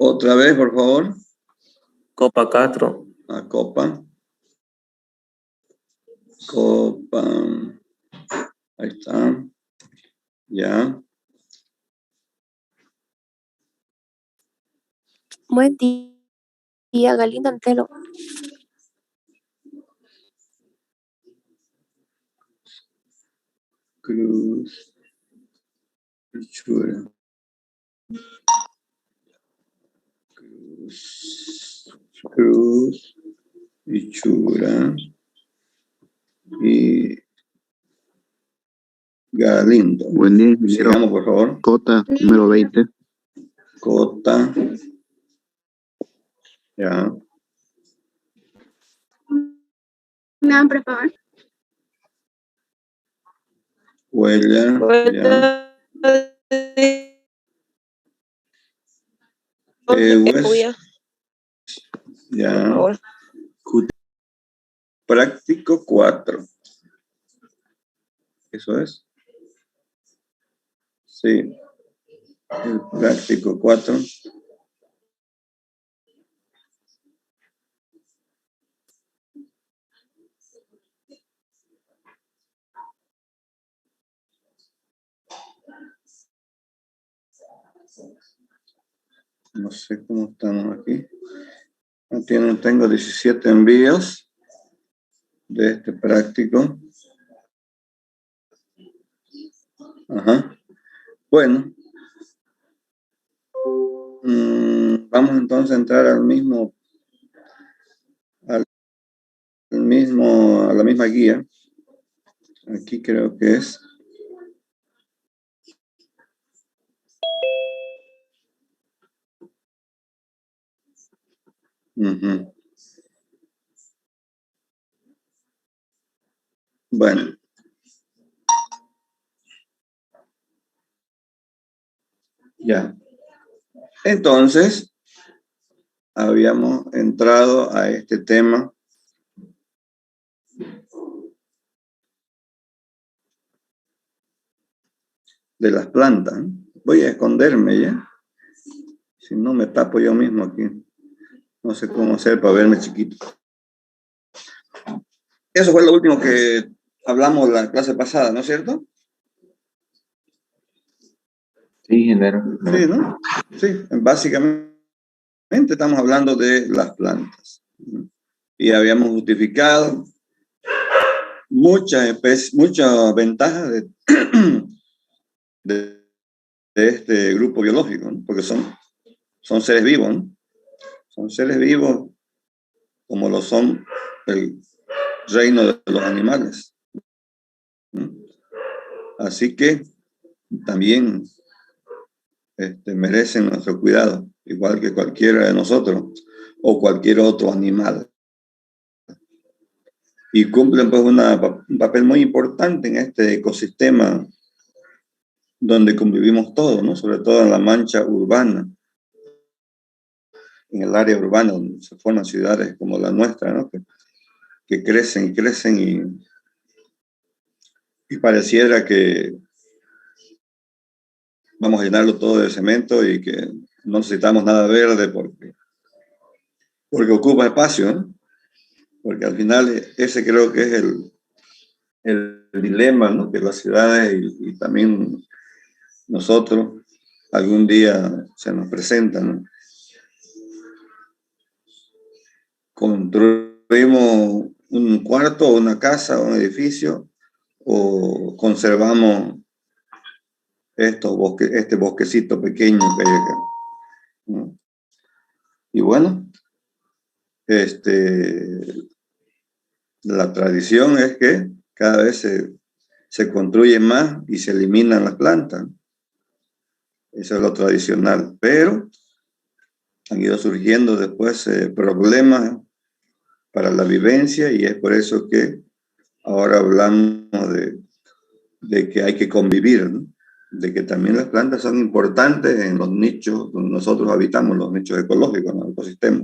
Otra vez, por favor. Copa 4. A copa. Copa. Ahí está. Ya. Buen día, Galindo Antelo. Cruz. Pichura. Cruz. Pichura. Y Galindo. Buen día, ingeniero. Sigamos, por favor. Cota, número 20. Cota. Ya. Me dan, por favor. Huella. Ya. West. Ya. Práctico 4. ¿Eso es? Sí. El práctico 4. No sé cómo estamos aquí. Tengo 17 envíos de este práctico. Ajá. Bueno. Vamos entonces a entrar a la misma guía. Aquí creo que es. Bueno. Ya. Entonces, habíamos entrado a este tema de las plantas. Voy a esconderme ya. Si no, me tapo yo mismo aquí. No sé cómo hacer para verme chiquito. Eso fue lo último que hablamos la clase pasada, ¿no es cierto? Sí, ingeniero. Sí, ¿no? Sí, básicamente estamos hablando de las plantas. Y habíamos justificado muchas ventajas de este grupo biológico, ¿no? Porque son seres vivos, ¿no? Son seres vivos como lo son el reino de los animales, ¿no? Así que también merecen nuestro cuidado, igual que cualquiera de nosotros o cualquier otro animal. Y cumplen pues un papel muy importante en este ecosistema donde convivimos todos, ¿no? Sobre todo en la mancha urbana, en el área urbana donde se forman ciudades como la nuestra, ¿no? Que crecen y crecen y pareciera que vamos a llenarlo todo de cemento y que no necesitamos nada verde porque ocupa espacio, ¿no? Porque al final ese creo que es el dilema, ¿no? Que las ciudades y también nosotros algún día se nos presentan, ¿no? Construimos un cuarto, una casa, un edificio, o conservamos este bosquecito pequeño que hay acá, ¿no? Y bueno, la tradición es que cada vez se construye más y se eliminan las plantas. Eso es lo tradicional, pero han ido surgiendo después problemas para la vivencia y es por eso que ahora hablamos de que hay que convivir, ¿no? De que también las plantas son importantes en los nichos donde nosotros habitamos, los nichos ecológicos, en el ecosistema.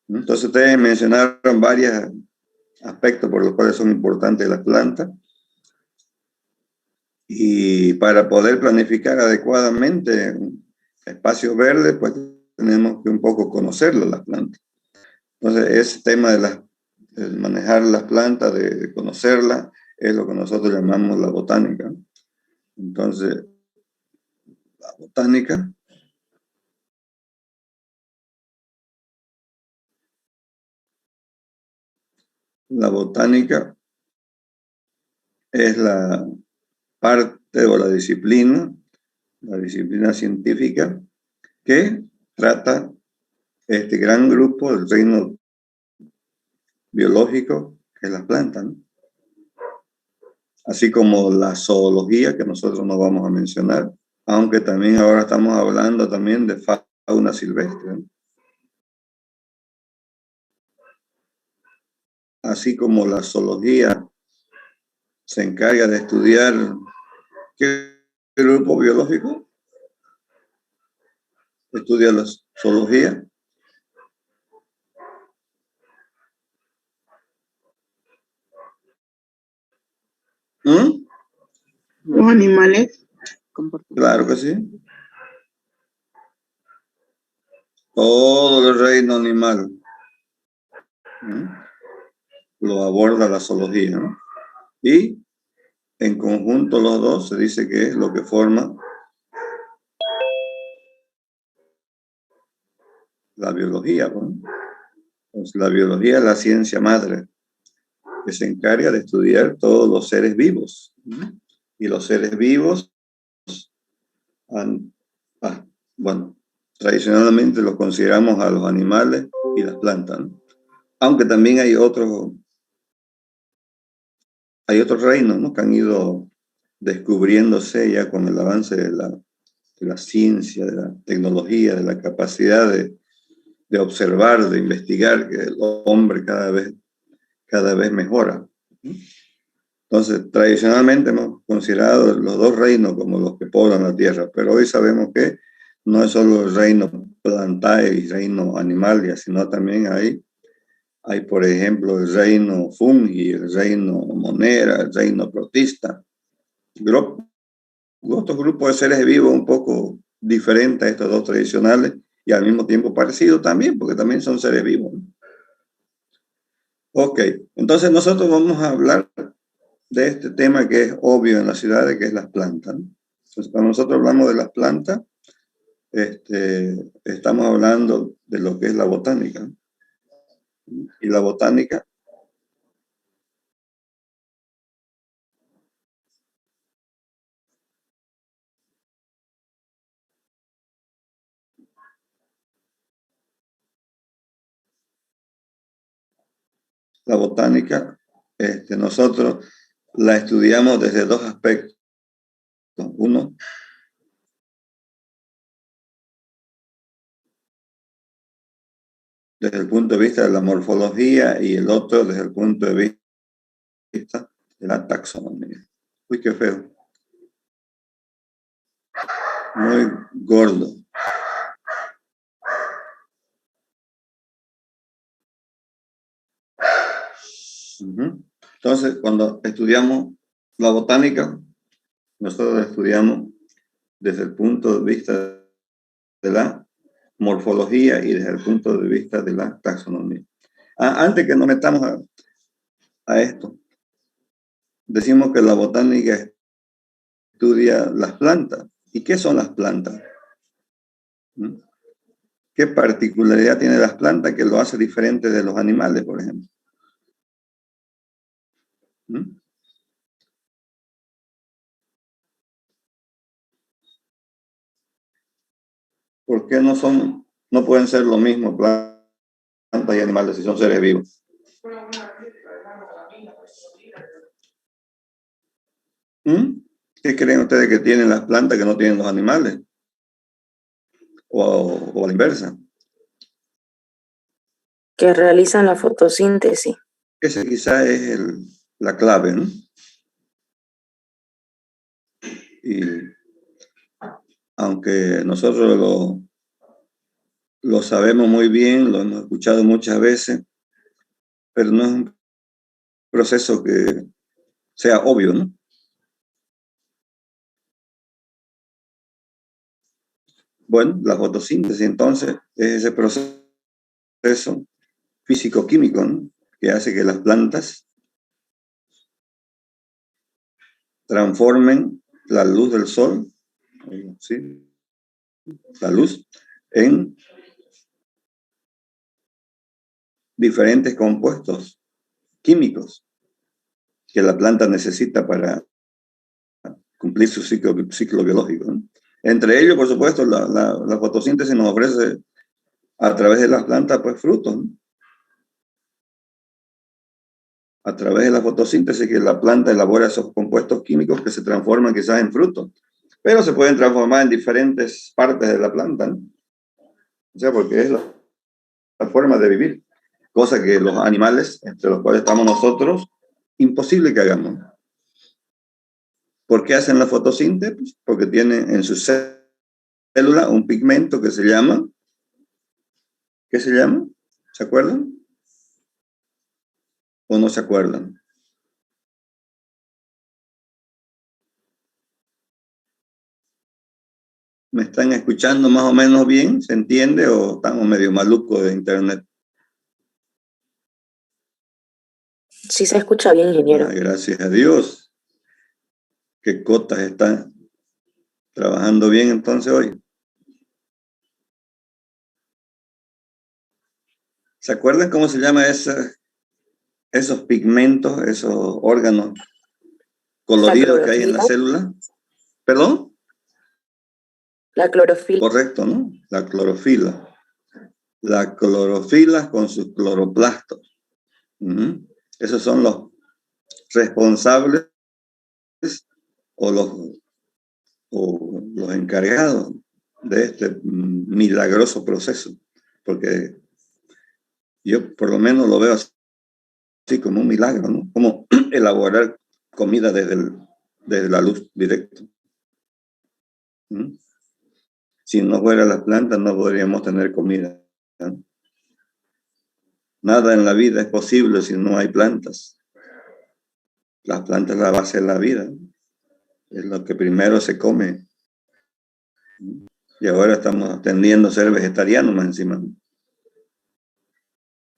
Entonces ustedes mencionaron varios aspectos por los cuales son importantes las plantas y para poder planificar adecuadamente espacios verdes, pues tenemos que un poco conocerlas, las plantas. Entonces, ese tema de manejar las plantas, de conocerlas, es lo que nosotros llamamos la botánica. Entonces, la botánica es la parte o la disciplina científica que trata este gran grupo del reino biológico que es las plantas, ¿no? Así como la zoología, que nosotros no vamos a mencionar, aunque también ahora estamos hablando también de fauna silvestre, ¿no? Así como la zoología se encarga de estudiar qué grupo biológico estudia la zoología. Los animales. Claro que sí. Todo el reino animal lo aborda la zoología, ¿no? Y en conjunto los dos se dice que es lo que forma la biología, ¿no? Pues la biología es la ciencia madre que se encarga de estudiar todos los seres vivos, ¿no? Y los seres vivos bueno, tradicionalmente los consideramos a los animales y las plantas, ¿no? Aunque también hay otros reinos, ¿no? Que han ido descubriéndose ya con el avance de la ciencia, de la tecnología, de la capacidad de observar, de investigar, que el hombre cada vez mejora. Entonces, tradicionalmente hemos considerado los dos reinos como los que poblan la tierra, pero hoy sabemos que no es solo el reino plantae y reino animalia, sino también hay, por ejemplo, el reino fungi, el reino monera, el reino protista. Otros grupos de seres vivos un poco diferentes a estos dos tradicionales y al mismo tiempo parecidos también, porque también son seres vivos, ¿no? Ok, entonces nosotros vamos a hablar de este tema que es obvio en las ciudades, que es las plantas, ¿no? Entonces, cuando nosotros hablamos de las plantas, estamos hablando de lo que es la botánica, ¿no? Y la botánica nosotros la estudiamos desde dos aspectos. Uno, desde el punto de vista de la morfología y el otro desde el punto de vista de la taxonomía. Uy, qué feo. Muy gordo. Entonces, cuando estudiamos la botánica, nosotros estudiamos desde el punto de vista de la morfología y desde el punto de vista de la taxonomía. Antes que nos metamos a esto, decimos que la botánica estudia las plantas. ¿Y qué son las plantas? ¿Qué particularidad tiene las plantas que lo hace diferente de los animales, por ejemplo? ¿Por qué no pueden ser lo mismo plantas y animales si son seres vivos? ¿Qué creen ustedes que tienen las plantas que no tienen los animales? O a la inversa. Que realizan la fotosíntesis. Ese quizá es la clave, ¿no? Y aunque nosotros lo sabemos muy bien, lo hemos escuchado muchas veces, pero no es un proceso que sea obvio, ¿no? Bueno, la fotosíntesis entonces es ese proceso físico-químico, ¿no?, que hace que las plantas transformen la luz del sol, ¿sí?, la luz, en diferentes compuestos químicos que la planta necesita para cumplir su ciclo biológico, ¿no? Entre ellos, por supuesto, la fotosíntesis nos ofrece a través de las plantas, pues, frutos, ¿no? A través de la fotosíntesis que la planta elabora esos compuestos químicos que se transforman quizás en frutos, pero se pueden transformar en diferentes partes de la planta, ¿no? O sea, porque es la forma de vivir, cosa que los animales, entre los cuales estamos nosotros, imposible que hagamos. ¿Por qué hacen la fotosíntesis? Porque tienen en su célula un pigmento que se llama, ¿qué se llama? ¿Se acuerdan? ¿O no se acuerdan? ¿Me están escuchando más o menos bien? ¿Se entiende o estamos medio malucos de internet? Sí se escucha bien, ingeniero. Gracias a Dios. ¿Qué cotas están trabajando bien entonces hoy? ¿Se acuerdan cómo se llama esos pigmentos, esos órganos coloridos que hay en la célula? ¿Perdón? La clorofila. Correcto, ¿no? La clorofila. La clorofila con sus cloroplastos. Esos son los responsables o los encargados de este milagroso proceso. Porque yo por lo menos lo veo así como un milagro, ¿no? Como elaborar comida desde la luz directa. Si no fuera las plantas, no podríamos tener comida, ¿no? Nada en la vida es posible si no hay plantas. Las plantas es la base de la vida. Es lo que primero se come. Y ahora estamos tendiendo a ser vegetarianos más encima.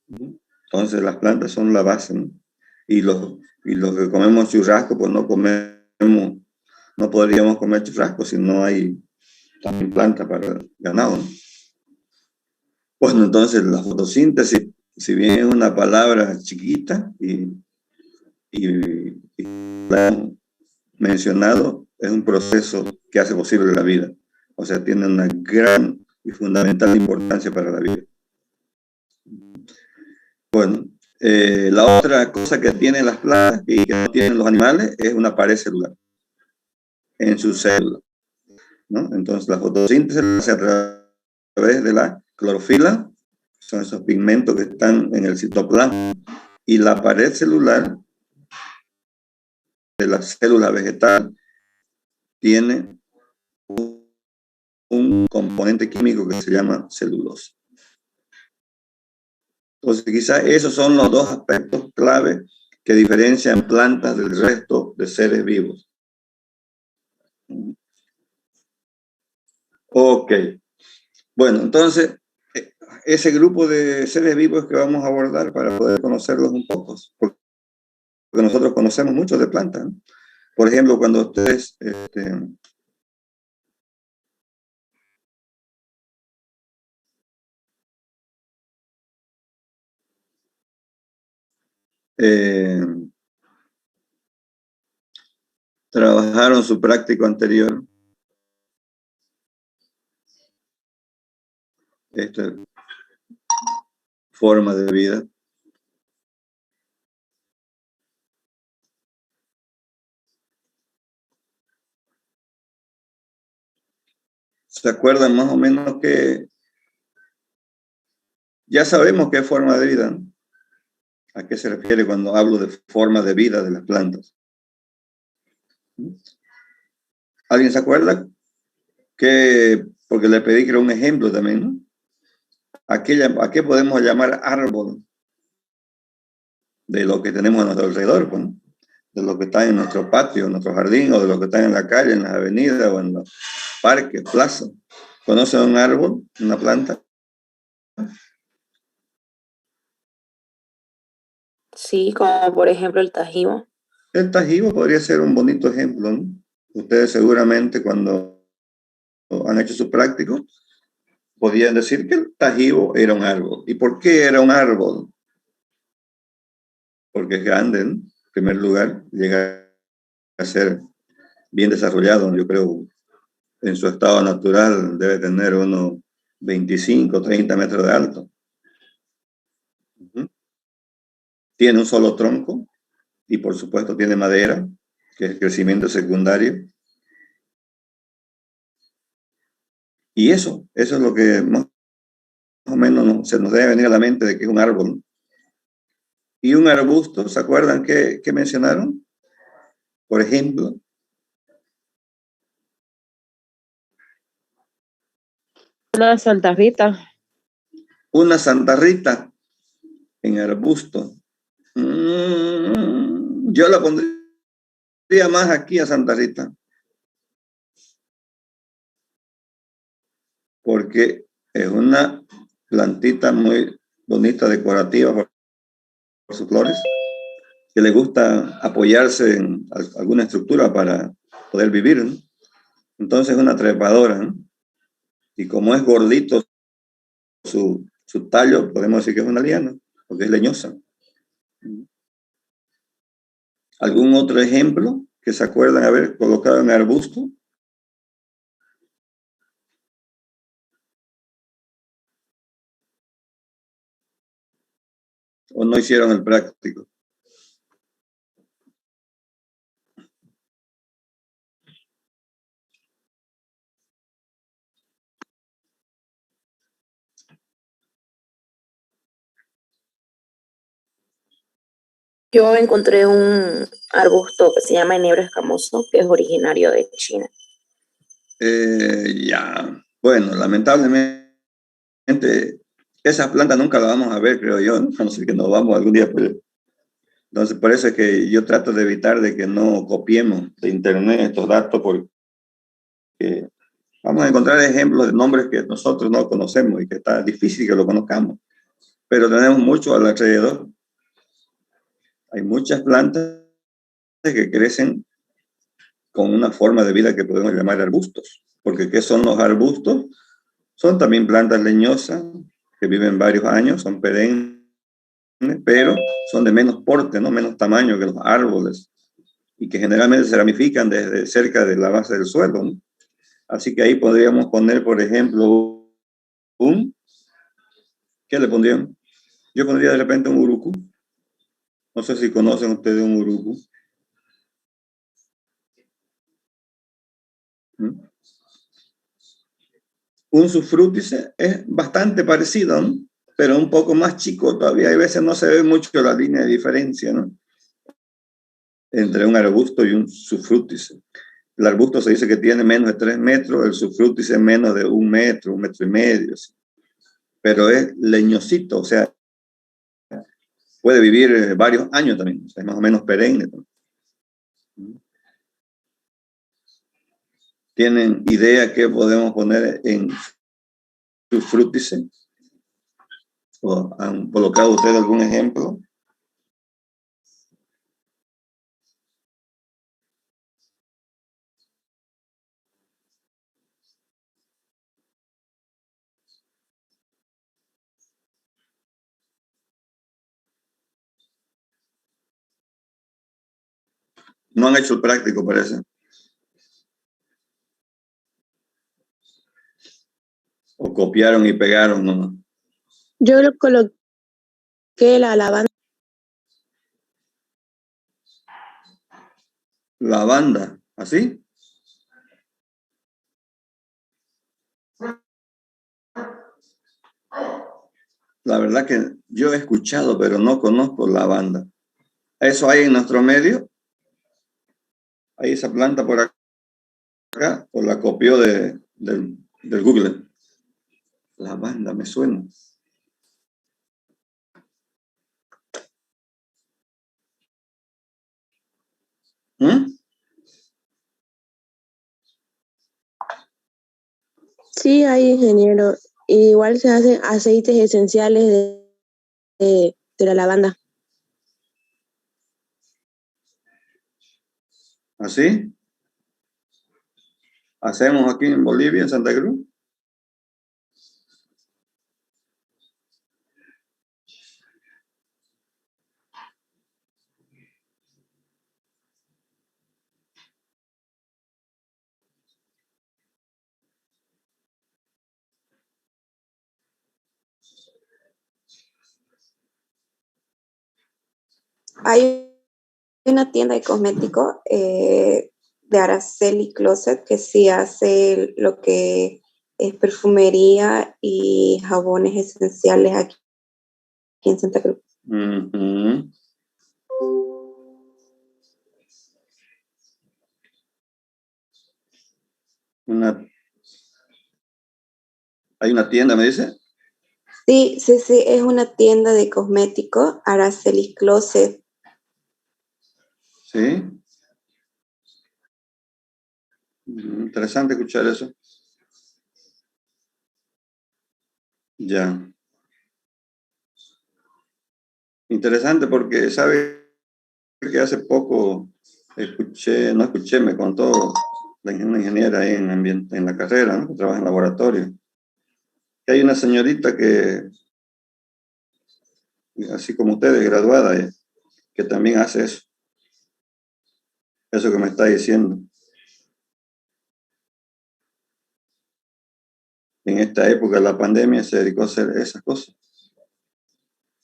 Entonces las plantas son la base, ¿no? Y los que comemos churrasco, pues no podríamos comer churrasco si no hay también planta para el ganado, ¿no? Bueno, entonces la fotosíntesis, si bien es una palabra chiquita y la hemos mencionado, es un proceso que hace posible la vida. O sea, tiene una gran y fundamental importancia para la vida. Bueno, la otra cosa que tienen las plantas y que no tienen los animales es una pared celular en su célula, ¿no? Entonces la fotosíntesis se hace a través de la clorofila, son esos pigmentos que están en el citoplasma, y la pared celular de la célula vegetal tiene un componente químico que se llama celulosa. Entonces, quizás esos son los dos aspectos clave que diferencian plantas del resto de seres vivos. Ok. Bueno, entonces, ese grupo de seres vivos que vamos a abordar para poder conocerlos un poco, porque nosotros conocemos mucho de plantas, ¿no? Por ejemplo, cuando ustedes trabajaron su práctico anterior, esta forma de vida, ¿se acuerdan más o menos que ya sabemos qué forma de vida, ¿no? ¿A qué se refiere cuando hablo de forma de vida de las plantas? ¿Alguien se acuerda? Porque le pedí que era un ejemplo también, ¿no? ¿A qué podemos llamar árbol? De lo que tenemos a nuestro alrededor, ¿no? De lo que está en nuestro patio, en nuestro jardín, o de lo que está en la calle, en las avenidas, o en los parques, plazas. ¿Conocen un árbol, una planta? Sí, como por ejemplo el tajibo. El tajibo podría ser un bonito ejemplo, ¿no? Ustedes seguramente cuando han hecho su práctico podían decir que el tajibo era un árbol. ¿Y por qué era un árbol? Porque es grande, ¿no? En primer lugar, llega a ser bien desarrollado, yo creo, en su estado natural debe tener unos 25, 30 metros de alto. Tiene un solo tronco y por supuesto tiene madera, que es el crecimiento secundario. Y eso es lo que más o menos se nos debe venir a la mente de que es un árbol. Y un arbusto, ¿se acuerdan qué mencionaron? Por ejemplo, Una Santa Rita. una Santa Rita en arbusto. Yo la pondría más aquí a Santa Rita. Porque es una plantita muy bonita, decorativa por sus flores, que le gusta apoyarse en alguna estructura para poder vivir, ¿no? Entonces es una trepadora, ¿no? Y como es gordito su tallo, podemos decir que es una liana, porque es leñosa. ¿Algún otro ejemplo que se acuerdan haber colocado en arbusto? ¿O no hicieron el práctico? Yo encontré un arbusto que se llama enebro escamoso, que es originario de China. Ya, bueno, lamentablemente esas plantas nunca las vamos a ver, creo yo, ¿no? A no ser que nos vamos algún día. Entonces, por eso es que yo trato de evitar de que no copiemos de internet estos datos, porque vamos a encontrar ejemplos de nombres que nosotros no conocemos y que está difícil que lo conozcamos, pero tenemos mucho alrededor. Hay muchas plantas que crecen con una forma de vida que podemos llamar arbustos, porque ¿qué son los arbustos? Son también plantas leñosas que viven varios años, son perennes, pero son de menos porte, ¿no? Menos tamaño que los árboles, y que generalmente se ramifican desde cerca de la base del suelo, ¿no? Así que ahí podríamos poner, por ejemplo, ¿qué le pondrían? Yo pondría de repente un urucú. No sé si conocen ustedes un urucú. Un sufrútice es bastante parecido, ¿no? Pero un poco más chico todavía. Hay veces no se ve mucho la línea de diferencia, ¿no? Entre un arbusto y un sufrútice. El arbusto se dice que tiene menos de 3 metros, el sufrútice menos de 1 metro, 1,5 metros. Pero es leñosito, o sea, puede vivir varios años también, o sea, es más o menos perenne. ¿Tienen idea qué podemos poner en sufrútice? ¿O han colocado ustedes algún ejemplo? No han hecho el práctico, parece. O copiaron y pegaron, ¿no? Yo lo coloqué la lavanda. Lavanda, ¿así? La verdad que yo he escuchado, pero no conozco lavanda. ¿Eso hay en nuestro medio? ¿Hay esa planta por acá? ¿O la copió del Google? Lavanda, me suena. Sí, hay ingeniero. Igual se hacen aceites esenciales de la lavanda. ¿Así? ¿Hacemos aquí en Bolivia, en Santa Cruz? Hay una tienda de cosméticos de Araceli Closet que sí hace lo que es perfumería y jabones esenciales aquí en Santa Cruz. Ujú. ¿Hay una tienda, me dice? Sí, es una tienda de cosméticos, Araceli Closet. Sí. Interesante escuchar eso. Ya. Interesante porque sabe que hace poco me contó una ingeniera ahí en ambiente, en la carrera, ¿no? Que trabaja en laboratorio. Que hay una señorita que, así como ustedes, graduada, que también hace eso. Eso que me está diciendo. En esta época de la pandemia se dedicó a hacer esas cosas.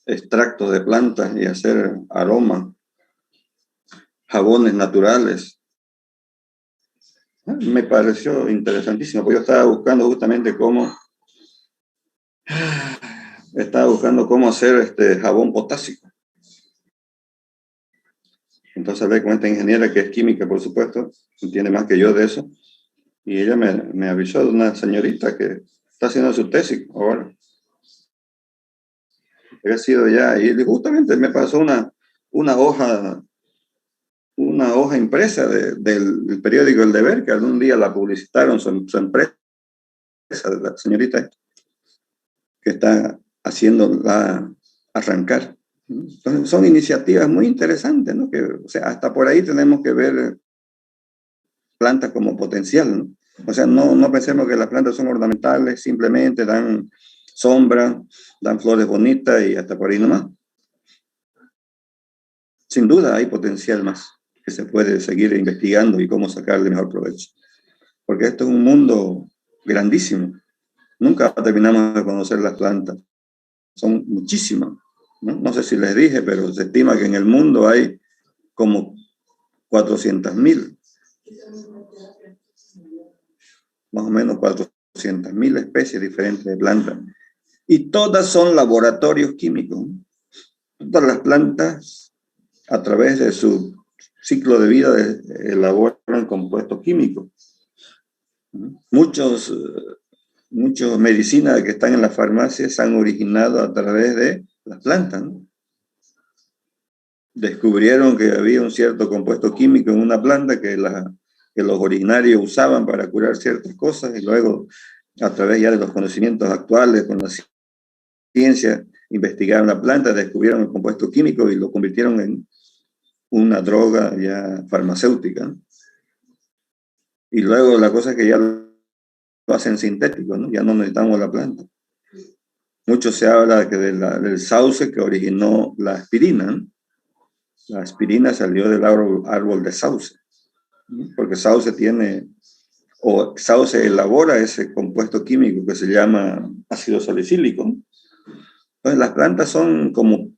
Extractos de plantas y hacer aromas, jabones naturales. Me pareció interesantísimo, porque yo estaba buscando justamente cómo hacer jabón potásico. Entonces hablé con esta ingeniera que es química, por supuesto, entiende más que yo de eso, y ella me avisó de una señorita que está haciendo su tesis ahora. Había sido ya, y justamente me pasó una hoja impresa del periódico El Deber, que algún día la publicitaron su empresa, la señorita que está haciéndola arrancar. Entonces, son iniciativas muy interesantes, ¿no? Que, o sea, hasta por ahí tenemos que ver plantas como potencial, ¿no? O sea, no pensemos que las plantas son ornamentales, simplemente dan sombra, dan flores bonitas y hasta por ahí nomás. Sin duda hay potencial más que se puede seguir investigando y cómo sacarle mejor provecho. Porque esto es un mundo grandísimo. Nunca terminamos de conocer las plantas. Son muchísimas. No sé si les dije, pero se estima que en el mundo hay como 400.000, más o menos 400.000 especies diferentes de plantas. Y todas son laboratorios químicos. Todas las plantas, a través de su ciclo de vida, elaboran compuestos químicos. Muchos medicinas que están en las farmacias se han originado a través de las plantas, ¿no? Descubrieron que había un cierto compuesto químico en una planta que los originarios usaban para curar ciertas cosas, y luego, a través ya de los conocimientos actuales, con la ciencia, investigaron la planta, descubrieron el compuesto químico y lo convirtieron en una droga ya farmacéutica, ¿no? Y luego la cosa es que ya lo hacen sintético, ¿no? Ya no necesitamos la planta. Mucho se habla del sauce que originó la aspirina, ¿no? La aspirina salió del árbol de sauce, ¿no? Porque sauce sauce elabora ese compuesto químico que se llama ácido salicílico. Entonces las plantas son como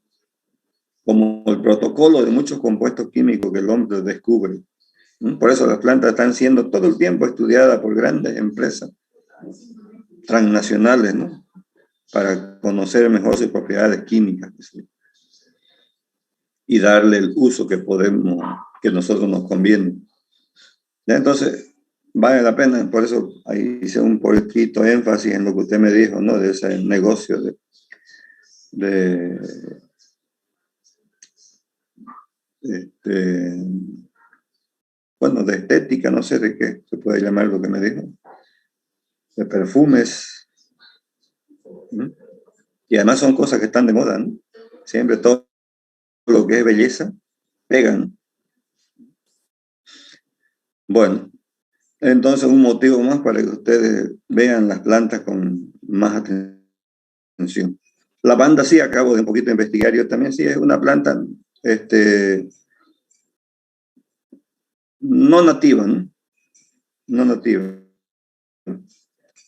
el protocolo de muchos compuestos químicos que el hombre descubre. Por eso las plantas están siendo todo el tiempo estudiadas por grandes empresas transnacionales, ¿no? Para conocer mejor sus propiedades químicas, ¿sí? Y darle el uso que nosotros nos conviene. Entonces, vale la pena, por eso ahí hice un poquito énfasis en lo que usted me dijo, ¿no? De ese negocio bueno, de estética, no sé de qué se puede llamar lo que me dijo. de perfumes. Y además son cosas que están de moda, ¿no? Siempre todo lo que es belleza pegan. Bueno, entonces un motivo más para que ustedes vean las plantas con más atención. Lavanda sí, acabo de un poquito investigar yo también, sí, es una planta no nativa, ¿no? No nativa,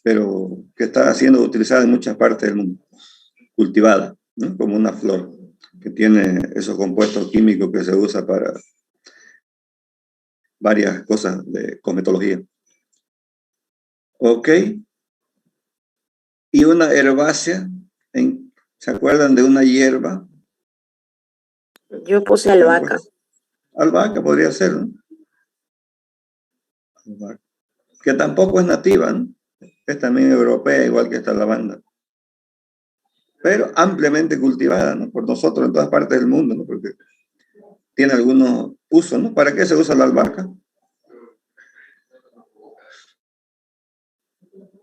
pero que está siendo utilizada en muchas partes del mundo, cultivada, ¿no? Como una flor que tiene esos compuestos químicos que se usa para varias cosas de cosmetología. Ok. Y una herbácea, ¿se acuerdan de una hierba? Yo puse albahaca. Albahaca podría ser, ¿no? Albahaca. Que tampoco es nativa, ¿no? Es también europea, igual que esta lavanda. Pero ampliamente cultivada, ¿no? Por nosotros en todas partes del mundo, ¿no? Porque tiene algunos usos, ¿no? ¿Para qué se usa la albahaca?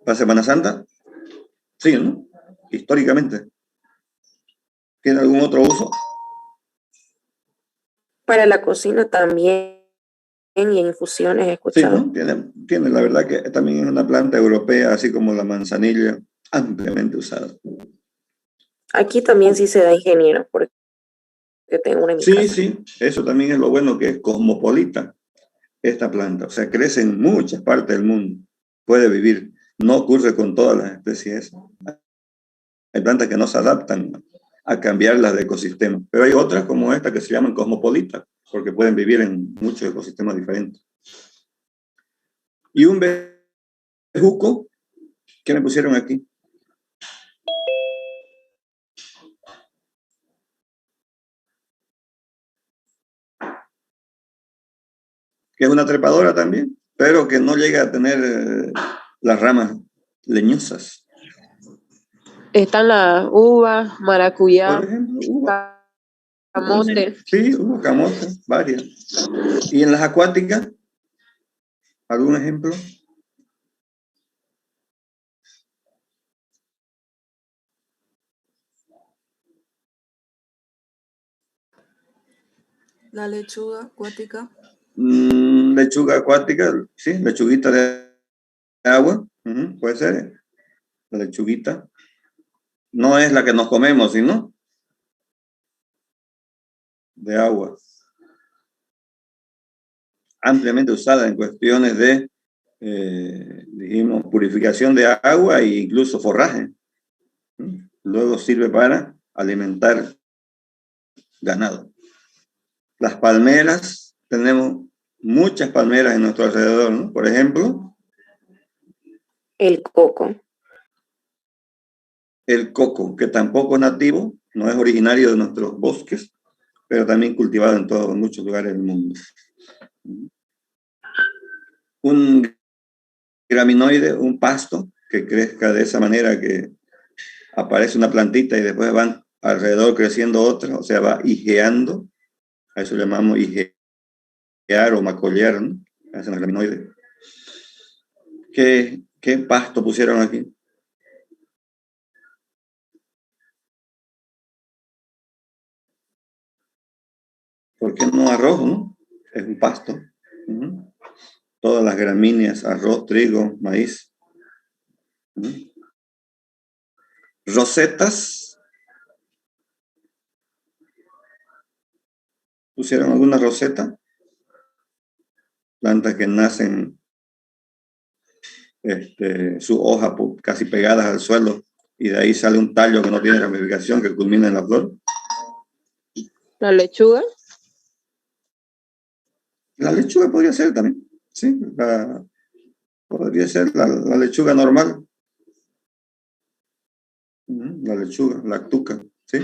¿Para Semana Santa? Sí, ¿no? Históricamente. ¿Tiene algún otro uso? Para la cocina también y en infusiones he Sí, escuchado. ¿no? Tiene, la verdad que también es una planta europea, así como la manzanilla, ampliamente usada. Aquí también sí se da, ingeniero, porque tengo una en mi Sí, casa. sí, eso también es lo bueno, que es cosmopolita esta planta. O sea, crece en muchas partes del mundo. Puede vivir. No ocurre con todas las especies. Hay plantas que no se adaptan a cambiarlas de ecosistema. Pero hay otras como esta que se llaman cosmopolitas, porque pueden vivir en muchos ecosistemas diferentes. Y un bejuco, ¿qué me pusieron aquí? Que es una trepadora también, pero que no llega a tener las ramas leñosas. Están las uvas, Por maracuyá, ejemplo, uva. camote. Sí, hubo camote, varias. ¿Y en las acuáticas? ¿Algún ejemplo? La lechuga acuática. Lechuga acuática, sí, lechuguita de agua, puede ser. La lechuguita. No es la que nos comemos, sino de agua. Ampliamente usada en cuestiones de, dijimos, purificación de agua e incluso forraje. Luego sirve para alimentar ganado. Las palmeras, tenemos muchas palmeras en nuestro alrededor, ¿no? Por ejemplo, El coco. el coco, que tampoco es nativo, no es originario de nuestros bosques, pero también cultivado en muchos lugares del mundo. Un graminoide, un pasto que crezca de esa manera, que aparece una plantita y después van alrededor creciendo otras, o sea, va higeando, a eso llamamos higear o macollar, ¿no? Hacen los graminoides. ¿Qué pasto pusieron aquí? ¿Por qué no arroz, no? Es un pasto. Todas las gramíneas, arroz, trigo, maíz. Rosetas. ¿Pusieron alguna roseta? Plantas que nacen sus hojas casi pegadas al suelo y de ahí sale un tallo que no tiene ramificación, que culmina en la flor. La lechuga. La lechuga podría ser también, sí, podría ser la lechuga normal. La lechuga, la tuca, ¿sí?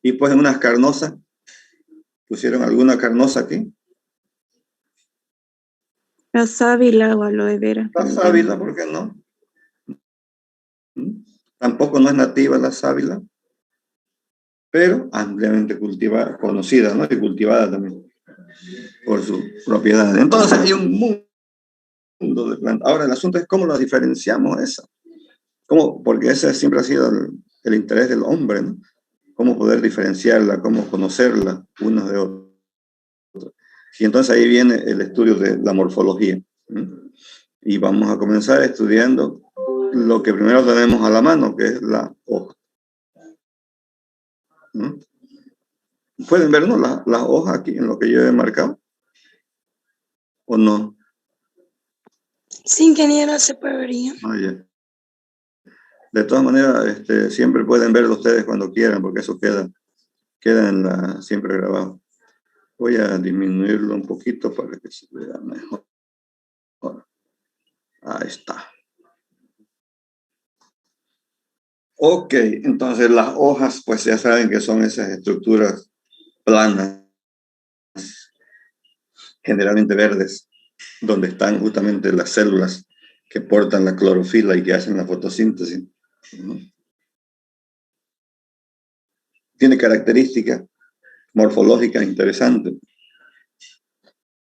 Y pues en unas carnosas, ¿pusieron alguna carnosa aquí? La sábila o aloe vera. La sábila, ¿por qué no? Tampoco no es nativa la sábila, pero ampliamente cultivada, conocida, ¿no? Y cultivada también por sus propiedades. Entonces hay un de planta. Ahora, el asunto es cómo la diferenciamos esa. ¿Cómo? Porque ese siempre ha sido el interés del hombre, ¿no? Cómo poder diferenciarla, cómo conocerla unas de otras. Y entonces ahí viene el estudio de la morfología. Y vamos a comenzar estudiando lo que primero tenemos a la mano, que es la hoja. ¿Pueden vernos las hojas aquí en lo que yo he marcado? ¿O no? Sí, ingeniero, se puede ver ya. Ah, ya. De todas maneras, siempre pueden verlo ustedes cuando quieran, porque eso queda siempre grabado. Voy a disminuirlo un poquito para que se vea mejor. Ahí está. Ok, entonces las hojas, pues ya saben que son esas estructuras planas, generalmente verdes, donde están justamente las células que portan la clorofila y que hacen la fotosíntesis. Tiene características morfológicas interesantes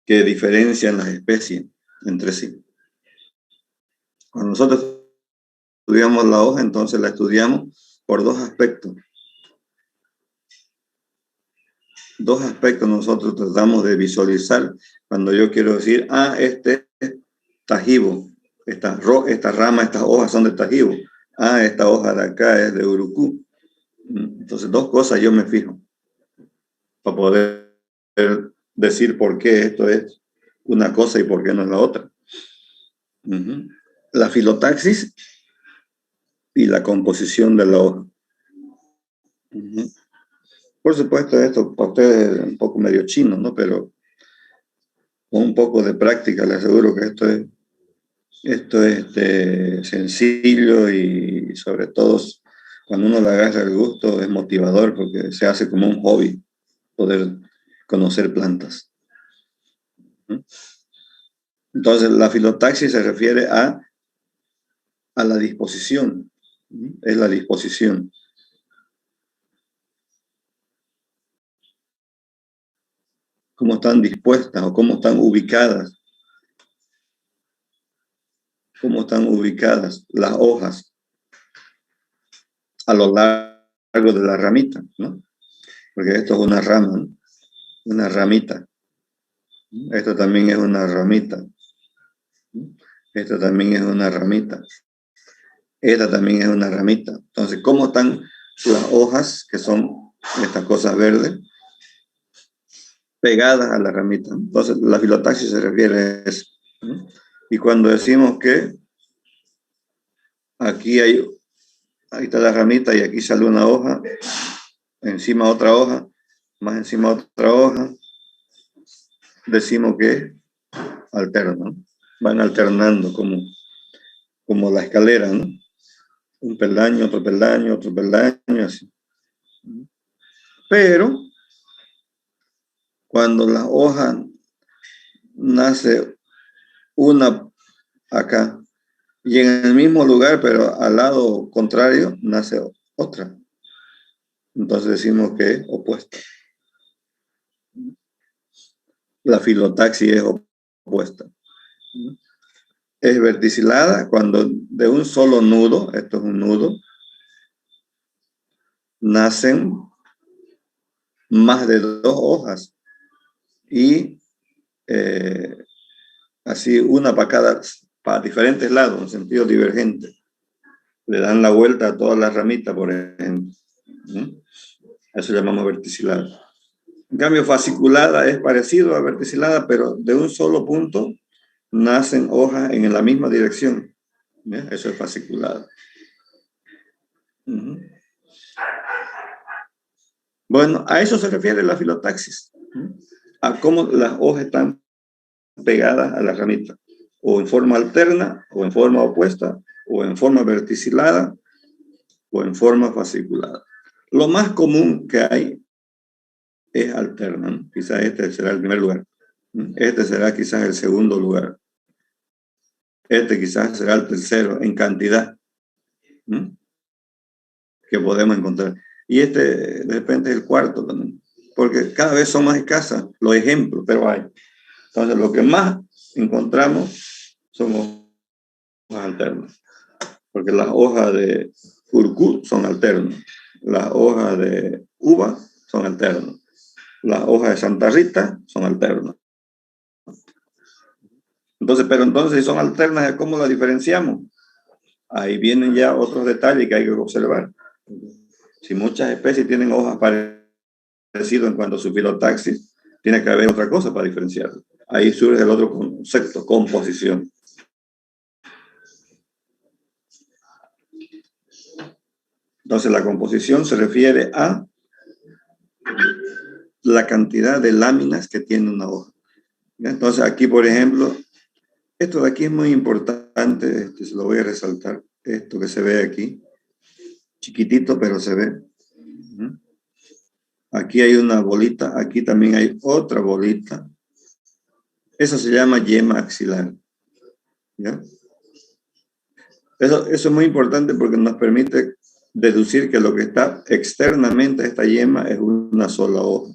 que diferencian las especies entre sí. Cuando nosotros estudiamos la hoja, entonces la estudiamos por dos aspectos. Dos aspectos nosotros tratamos de visualizar cuando yo quiero decir, este es tajibo, esta rama, estas hojas son de tajibo, esta hoja de acá es de urucú. Entonces, dos cosas yo me fijo para poder decir por qué esto es una cosa y por qué no es la otra. La filotaxis y la composición de la hoja. Por supuesto, esto para ustedes es un poco medio chino, ¿no? Pero con un poco de práctica les aseguro que esto es sencillo y sobre todo cuando uno le agarra el gusto es motivador porque se hace como un hobby poder conocer plantas. Entonces, la filotaxis se refiere a la disposición. Es la disposición. Cómo están dispuestas o cómo están ubicadas. Cómo están ubicadas las hojas a lo largo de la ramita, ¿no? Porque esto es una rama, ¿no? Una ramita. Esto también es una ramita. Esto también es una ramita. Esta también es una ramita. Entonces, ¿cómo están las hojas, que son estas cosas verdes, pegadas a la ramita? Entonces, la filotaxis se refiere a eso. Y cuando decimos que aquí ahí está la ramita y aquí sale una hoja, encima otra hoja, más encima otra hoja, decimos que alternan, van alternando como la escalera, ¿no? Un peldaño, otro peldaño, otro peldaño, así. Pero cuando la hoja nace una acá y en el mismo lugar, pero al lado contrario, nace otra. Entonces decimos que es opuesta. La filotaxis es opuesta. Es verticilada cuando de un solo nudo, esto es un nudo, nacen más de dos hojas y así una para diferentes lados, en sentido divergente. Le dan la vuelta a todas las ramitas, por ejemplo. Eso llamamos verticilada. En cambio, fasciculada es parecido a verticilada, pero de un solo punto nacen hojas en la misma dirección. Eso es fasciculada. Bueno, a eso se refiere la filotaxis, a cómo las hojas están pegadas a la ramita, o en forma alterna, o en forma opuesta, o en forma verticilada, o en forma fasciculada. Lo más común que hay es alterna, ¿no? Quizás este será el primer lugar, este será quizás el segundo lugar, este quizás será el tercero en cantidad que podemos encontrar. Y este de repente es el cuarto también, porque cada vez son más escasas los ejemplos, pero hay. Entonces lo que más encontramos son hojas alternas. Porque las hojas de curcú son alternas. Las hojas de uva son alternas. Las hojas de Santa Rita son alternas. Entonces, pero entonces si son alternas, ¿cómo las diferenciamos? Ahí vienen ya otros detalles que hay que observar. Si muchas especies tienen hojas parecidas en cuanto a su filotaxis, tiene que haber otra cosa para diferenciarlo. Ahí surge el otro concepto, composición. Entonces, la composición se refiere a la cantidad de láminas que tiene una hoja. Entonces, aquí, por ejemplo, esto de aquí es muy importante, se lo voy a resaltar, esto que se ve aquí, chiquitito, pero se ve. Aquí hay una bolita, aquí también hay otra bolita. Eso se llama yema axilar. ¿Ya? Eso es muy importante porque nos permite deducir que lo que está externamente a esta yema es una sola hoja.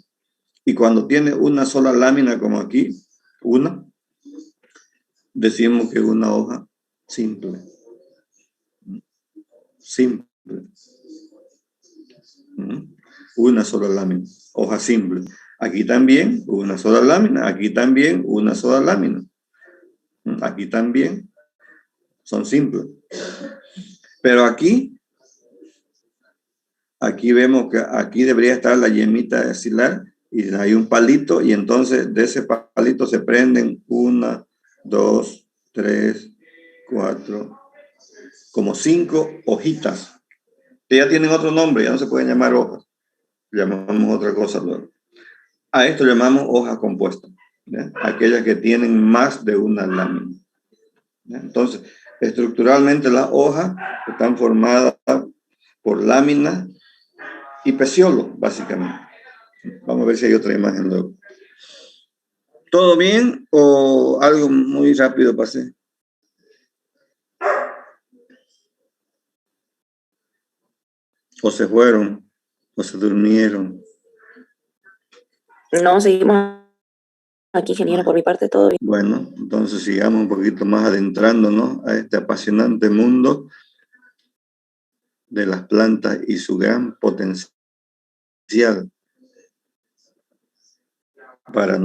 Y cuando tiene una sola lámina como aquí, decimos que es una hoja simple. Simple. Una sola lámina, hoja simple. Aquí también una sola lámina, aquí también una sola lámina. Aquí también son simples. Pero aquí vemos que aquí debería estar la yemita axilar y hay un palito y entonces de ese palito se prenden 1, 2, 3, 4, como 5 hojitas. Que ya tienen otro nombre, ya no se pueden llamar hojas. Llamamos otra cosa luego. A esto llamamos hoja compuesta. ¿Ya? Aquellas que tienen más de una lámina. ¿Ya? Entonces, estructuralmente las hojas están formadas por láminas y peciolo, básicamente. Vamos a ver si hay otra imagen luego. ¿Todo bien o algo muy rápido pasé? ¿O se fueron? ¿O se durmieron? No, seguimos aquí, ingeniero, por mi parte todo bien. Bueno, entonces sigamos un poquito más adentrándonos a este apasionante mundo de las plantas y su gran potencial para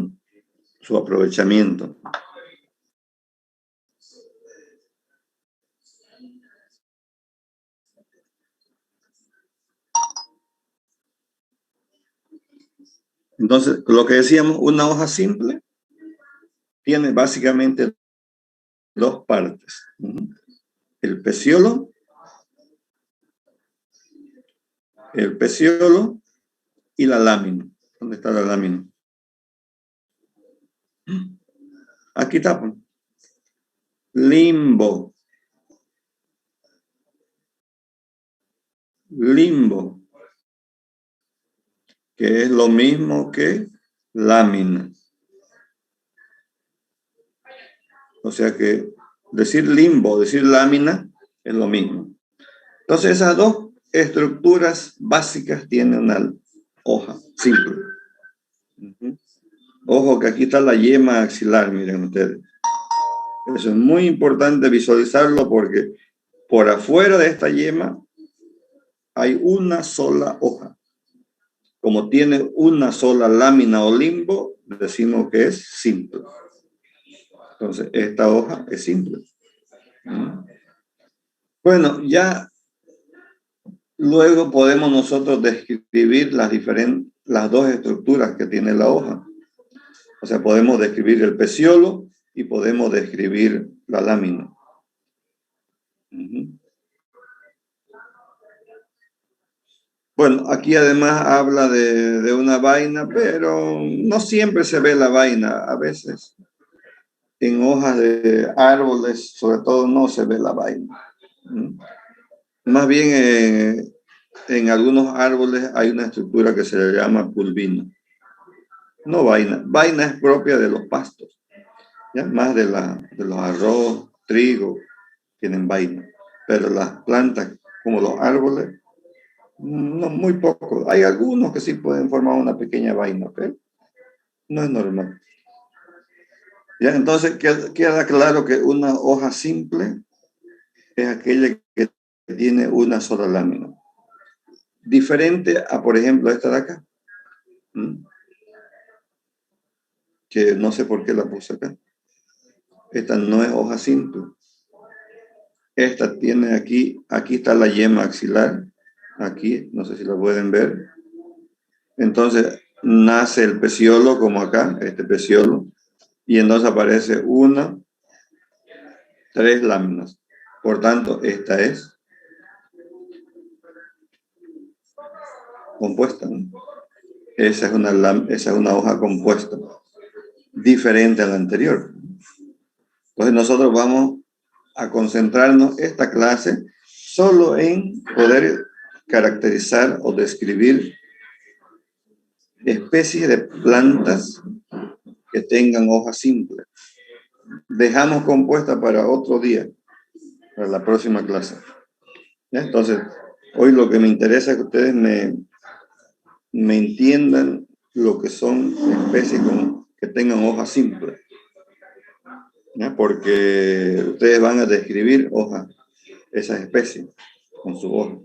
su aprovechamiento. Entonces, lo que decíamos, una hoja simple tiene básicamente dos partes. El peciolo y la lámina. ¿Dónde está la lámina? Aquí está. Limbo. Que es lo mismo que lámina. O sea que decir limbo, decir lámina es lo mismo. Entonces esas dos estructuras básicas tienen una hoja simple. Ojo que aquí está la yema axilar, miren ustedes. Eso es muy importante visualizarlo porque por afuera de esta yema hay una sola hoja. Como tiene una sola lámina o limbo, decimos que es simple. Entonces, esta hoja es simple. Bueno, ya luego podemos nosotros describir las dos estructuras que tiene la hoja. O sea, podemos describir el peciolo y podemos describir la lámina. Bueno, aquí además habla de una vaina, pero no siempre se ve la vaina. A veces en hojas de árboles, sobre todo, no se ve la vaina. Más bien en algunos árboles hay una estructura que se le llama pulvina. No vaina. Vaina es propia de los pastos. ¿Ya? Más de los arroz, trigo, tienen vaina. Pero las plantas, como los árboles, no, muy poco. Hay algunos que sí pueden formar una pequeña vaina, pero no es normal. Ya, entonces queda claro que una hoja simple es aquella que tiene una sola lámina. Diferente a, por ejemplo, esta de acá. Que no sé por qué la puse acá. Esta no es hoja simple. Esta tiene aquí está la yema axilar. Aquí, no sé si la pueden ver. Entonces, nace el peciolo como acá, este peciolo. Y entonces aparece 3 láminas. Por tanto, esta es compuesta, ¿no? Esa es una hoja compuesta, diferente a la anterior. Entonces nosotros vamos a concentrarnos esta clase solo en poder caracterizar o describir especies de plantas que tengan hojas simples. Dejamos compuesta para otro día, para la próxima clase. ¿Ya? Entonces, hoy lo que me interesa es que ustedes me entiendan lo que son especies que tengan hojas simples. ¿Ya? Porque ustedes van a describir hojas, esas especies, con su hoja.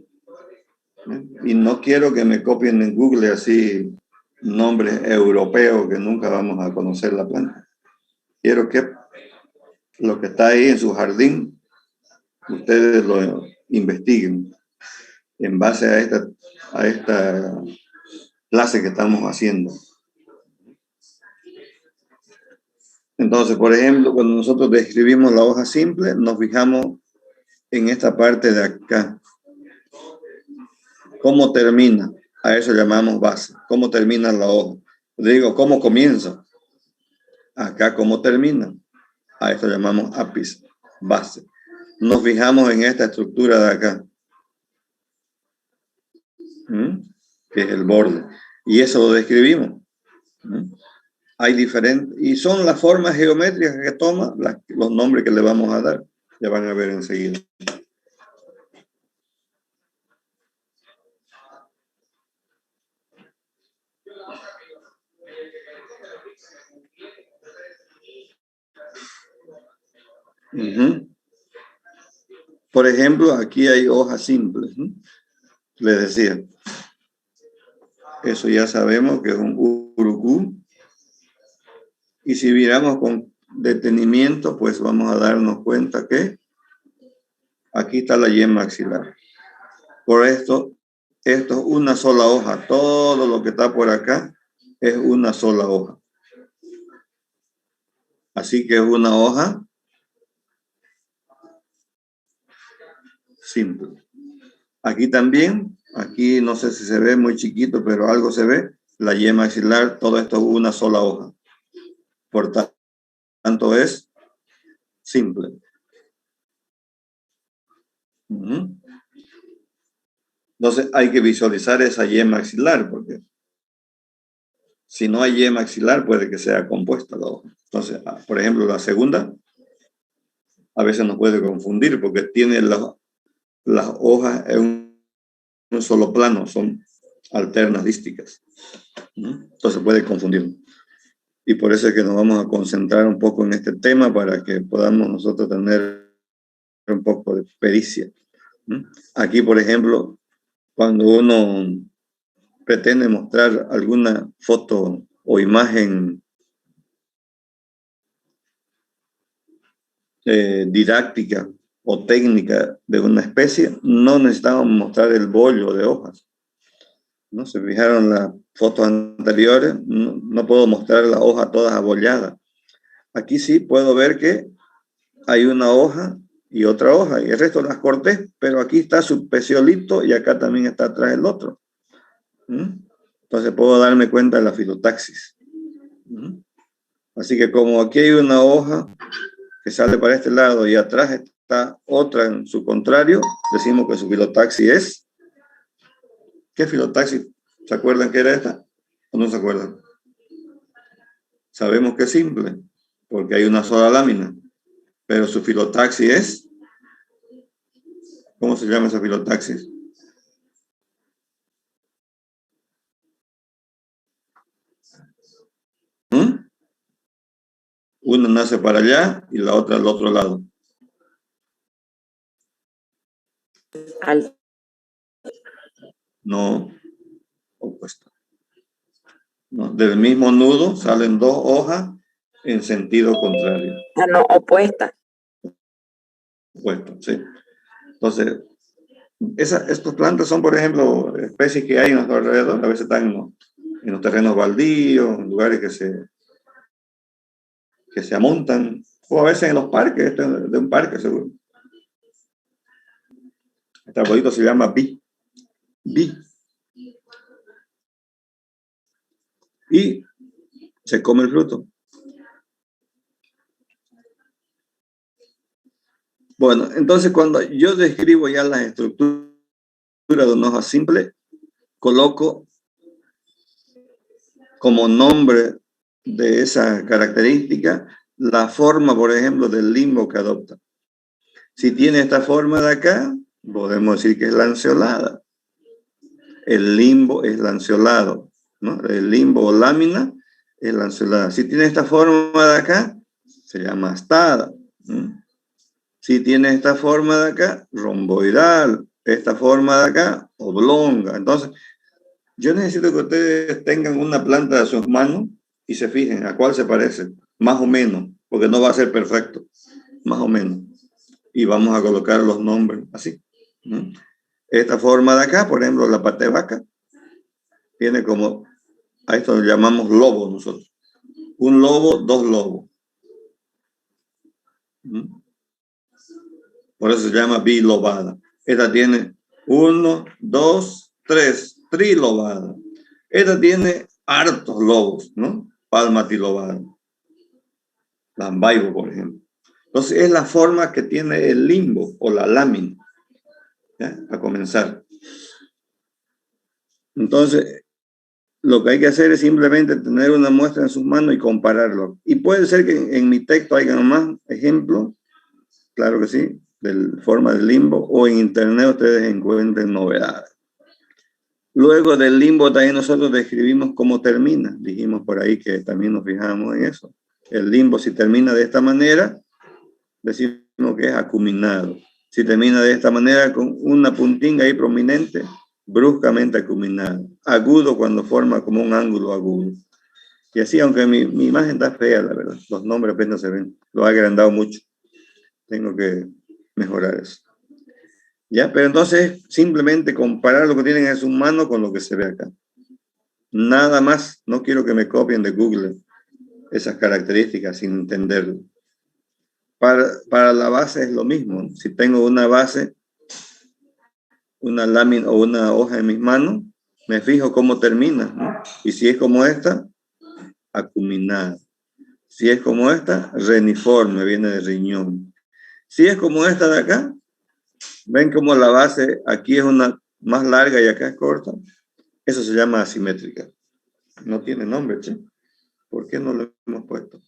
¿Ya? Y no quiero que me copien en Google así nombres europeos que nunca vamos a conocer la planta. Quiero que lo que está ahí en su jardín, ustedes lo investiguen en base a esta clase que estamos haciendo. Entonces, por ejemplo, cuando nosotros describimos la hoja simple, nos fijamos en esta parte de acá. ¿Cómo termina? A eso llamamos base. ¿Cómo termina la hoja? Digo, ¿cómo comienza? Acá, ¿cómo termina? A esto llamamos ápice, base. Nos fijamos en esta estructura de acá, que es el borde. Y eso lo describimos. Hay diferentes, y son las formas geométricas que toma los nombres que le vamos a dar. Ya van a ver enseguida. Por ejemplo, aquí hay hojas simples. Les decía, eso ya sabemos que es un urucú. Y si miramos con detenimiento, pues vamos a darnos cuenta que aquí está la yema axilar. Por esto es una sola hoja. Todo lo que está por acá es una sola hoja. Así que es una hoja simple. Aquí también, aquí no sé si se ve muy chiquito, pero algo se ve. La yema axilar, todo esto es una sola hoja. Por tanto, es simple. Entonces, hay que visualizar esa yema axilar, porque si no hay yema axilar, puede que sea compuesta la hoja. Entonces, por ejemplo, la segunda, a veces nos puede confundir, porque tiene las hojas en un solo plano, son alternas dísticas. Entonces puede confundir. Y por eso es que nos vamos a concentrar un poco en este tema para que podamos nosotros tener un poco de pericia. Aquí, por ejemplo, cuando uno pretende mostrar alguna foto o imagen didáctica o técnica de una especie, no necesitamos mostrar el bollo de hojas. ¿No? Se fijaron las fotos anteriores, no puedo mostrar la hoja todas abolladas. Aquí sí puedo ver que hay una hoja y otra hoja, y el resto las corté, pero aquí está su peciolito y acá también está atrás el otro. Entonces puedo darme cuenta de la filotaxis. Así que como aquí hay una hoja que sale para este lado y atrás está otra en su contrario, decimos que su filotaxis es... ¿Qué filotaxis? ¿Se acuerdan que era esta? ¿O no se acuerdan? Sabemos que es simple, porque hay una sola lámina, pero su filotaxis es... ¿Cómo se llama esa filotaxis? Una nace para allá y la otra al otro lado. No, opuesto. No, del mismo nudo salen dos hojas en sentido contrario. Ah, no, opuesta. Opuesto, sí. Entonces, estas plantas son, por ejemplo, especies que hay en nuestro alrededor. A veces están en los terrenos baldíos, en lugares que se amontan, o a veces en los parques, de un parque seguro. Este arbolito se llama bi. Y se come el fruto. Bueno, entonces cuando yo describo ya las estructuras de una hoja simple, coloco como nombre de esa característica la forma, por ejemplo, del limbo que adopta. Si tiene esta forma de acá, podemos decir que es lanceolada. El limbo es lanceolado, ¿no? El limbo o lámina es lanceolada. Si tiene esta forma de acá, se llama astada. Si tiene esta forma de acá, romboidal. Esta forma de acá, oblonga. Entonces, yo necesito que ustedes tengan una planta de sus manos y se fijen a cuál se parece, más o menos, porque no va a ser perfecto, más o menos. Y vamos a colocar los nombres así. Esta forma de acá, por ejemplo, la pata de vaca, tiene como, a esto lo llamamos lobo nosotros. Un lobo, dos lobos. Por eso se llama bilobada. Esta tiene 1, 2, 3, trilobada. Esta tiene hartos lobos, ¿no? Palmatilobada. Lambaibo, por ejemplo. Entonces, es la forma que tiene el limbo o la lámina. ¿Ya? A comenzar. Entonces, lo que hay que hacer es simplemente tener una muestra en sus manos y compararlo. Y puede ser que en mi texto haya más ejemplos, claro que sí, de forma del limbo, o en internet ustedes encuentren novedades. Luego del limbo también nosotros describimos cómo termina. Dijimos por ahí que también nos fijamos en eso. El limbo, si termina de esta manera, decimos que es acuminado. Si termina de esta manera con una puntinga ahí prominente, bruscamente acuminado. Agudo cuando forma como un ángulo agudo. Y así, aunque mi imagen está fea, la verdad, los nombres apenas se ven. Lo he agrandado mucho. Tengo que mejorar eso. ¿Ya? Pero entonces, simplemente comparar lo que tienen en sus manos con lo que se ve acá. Nada más. No quiero que me copien de Google esas características sin entenderlo. Para la base es lo mismo. Si tengo una base, una lámina o una hoja en mis manos, me fijo cómo termina, ¿no? Y si es como esta, acuminada. Si es como esta, reniforme, viene de riñón. Si es como esta de acá, ven como la base aquí es una más larga y acá es corta. Eso se llama asimétrica. No tiene nombre, ¿sí? ¿Por qué no lo hemos puesto?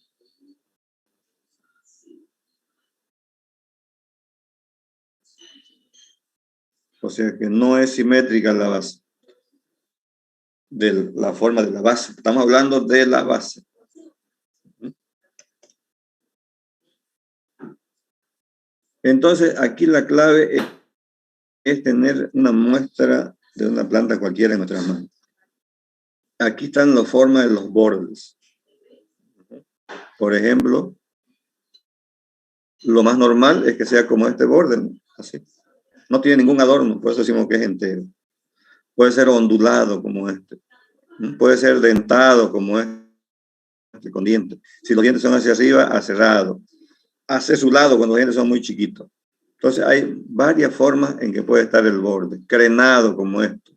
O sea que no es simétrica la base. De la forma de la base. Estamos hablando de la base. Entonces, aquí la clave es tener una muestra de una planta cualquiera en nuestras manos. Aquí están las formas de los bordes. Por ejemplo, lo más normal es que sea como este borde, ¿no? Así. No tiene ningún adorno, por eso decimos que es entero. Puede ser ondulado como este. Puede ser dentado como este, con dientes. Si los dientes son hacia arriba, acerrado. Asesulado cuando los dientes son muy chiquitos. Entonces hay varias formas en que puede estar el borde. Crenado como esto.